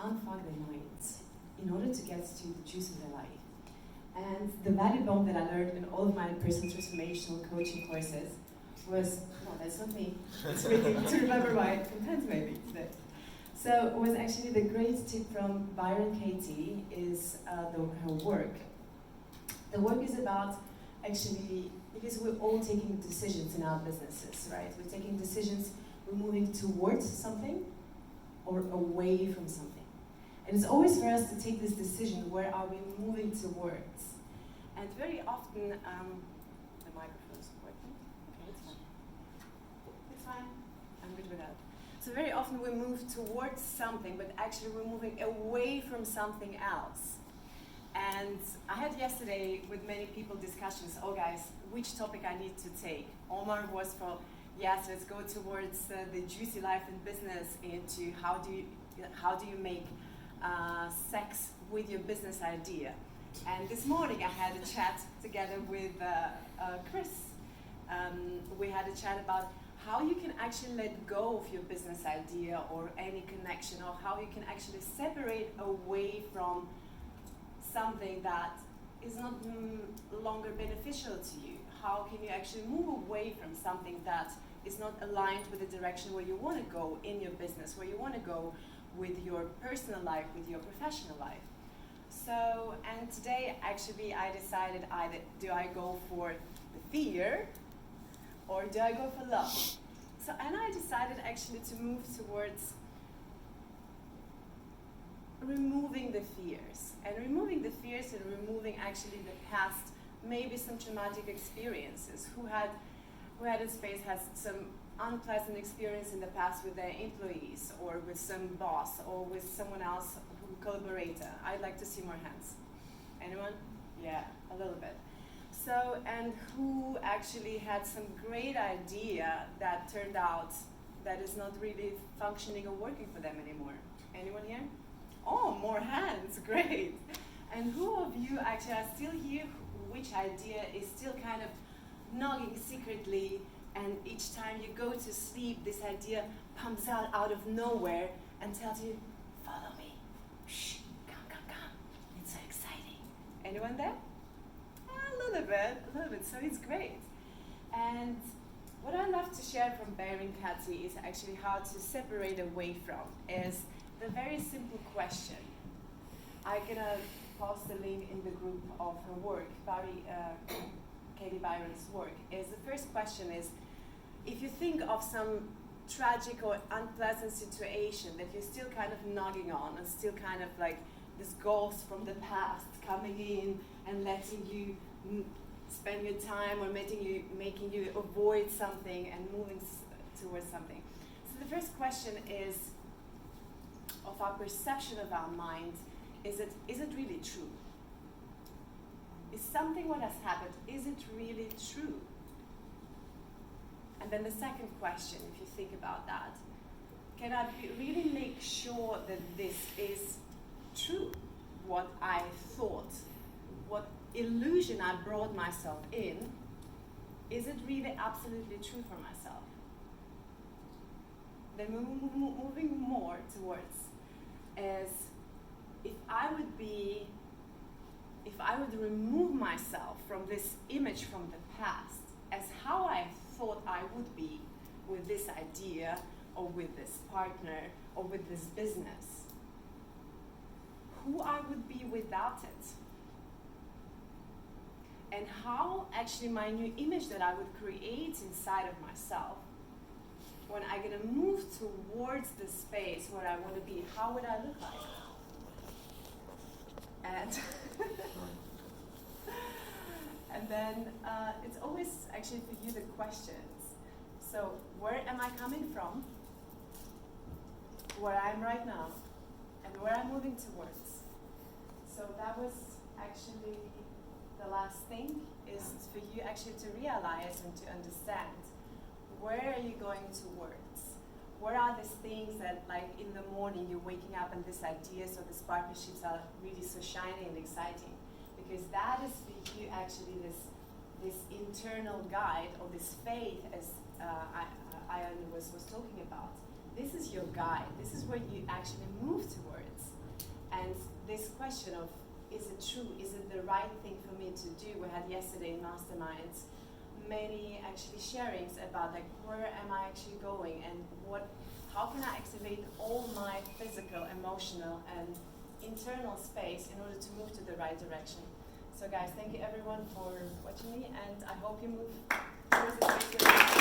unfuck their minds in order to get to the juice of their life. And the value bomb that I learned in all of my personal transformational coaching courses was, no, that's not me. It's really to remember my content maybe today. So it was actually the great tip from Byron Katie is her work. The work is about actually, because we're all taking decisions in our businesses, right? We're taking decisions, we're moving towards something or away from something. And it's always for us to take this decision, where are we moving towards? And very often, the microphone's working. Okay, it's fine. It's fine. I'm good with that. So very often we move towards something, but actually we're moving away from something else. And I had yesterday with many people discussions, oh guys, which topic I need to take. Omar was for, yes, let's go towards the juicy life and business, into how do you make sex with your business idea. And this morning I had a chat together with Chris. We had a chat about how you can actually let go of your business idea or any connection, or how you can actually separate away from something that is not longer beneficial to you. How can you actually move away from something that is not aligned with the direction where you want to go in your business, where you want to go with your personal life, with your professional life. So, and today actually I decided either do I go for the fear or do I go for love? So, and I decided actually to move towards removing the fears. And removing the fears and removing actually the past, maybe some traumatic experiences. Who had in space has some unpleasant experience in the past with their employees, or with some boss, or with someone else, collaborator. I'd like to see more hands. Anyone? Yeah, a little bit. So, and who actually had some great idea that turned out that is not really functioning or working for them anymore. Anyone here? Oh, more hands, great. And who of you actually are still here, which idea is still kind of nagging secretly, and each time you go to sleep, this idea pumps out of nowhere and tells you, follow me, shh, come. It's so exciting. Anyone there? A little bit, so it's great. And what I love to share from Byron Katie is actually how to separate away from, is the very simple question. I'm gonna post the link in the group of her work, Katie Byron's work. Is the first question is, if you think of some tragic or unpleasant situation that you're still kind of nagging on, and still kind of like this ghost from the past coming in and letting you spend your time, or making you avoid something and moving towards something. So the first question is, of our perception of our mind, is it really true? Is something what has happened, is it really true? And then the second question, if you think about that, can I really make sure that this is true? What I thought, what illusion I brought myself in, is it really absolutely true for myself? Then moving more towards is, if I would remove myself from this image from the past as how I thought I would be with this idea, or with this partner, or with this business, who I would be without it, and how actually my new image that I would create inside of myself, when I'm gonna move towards the space where I want to be, how would I look like? And then it's always actually for you the questions. So where am I coming from? Where I am right now, and where I'm moving towards. So that was actually the last thing, is for you actually to realize and to understand, where are you going towards? Where are these things that, like in the morning, you're waking up and these ideas or these partnerships are really so shiny and exciting? Because that is for you actually this internal guide, or this faith, as Ian was talking about. This is your guide. This is where you actually move towards. this question of, is it true? Is it the right thing for me to do? We had yesterday in Masterminds many actually sharings about like where am I actually going and how can I activate all my physical, emotional and internal space in order to move to the right direction. So guys, thank you everyone for watching me and I hope you move towards the right direction.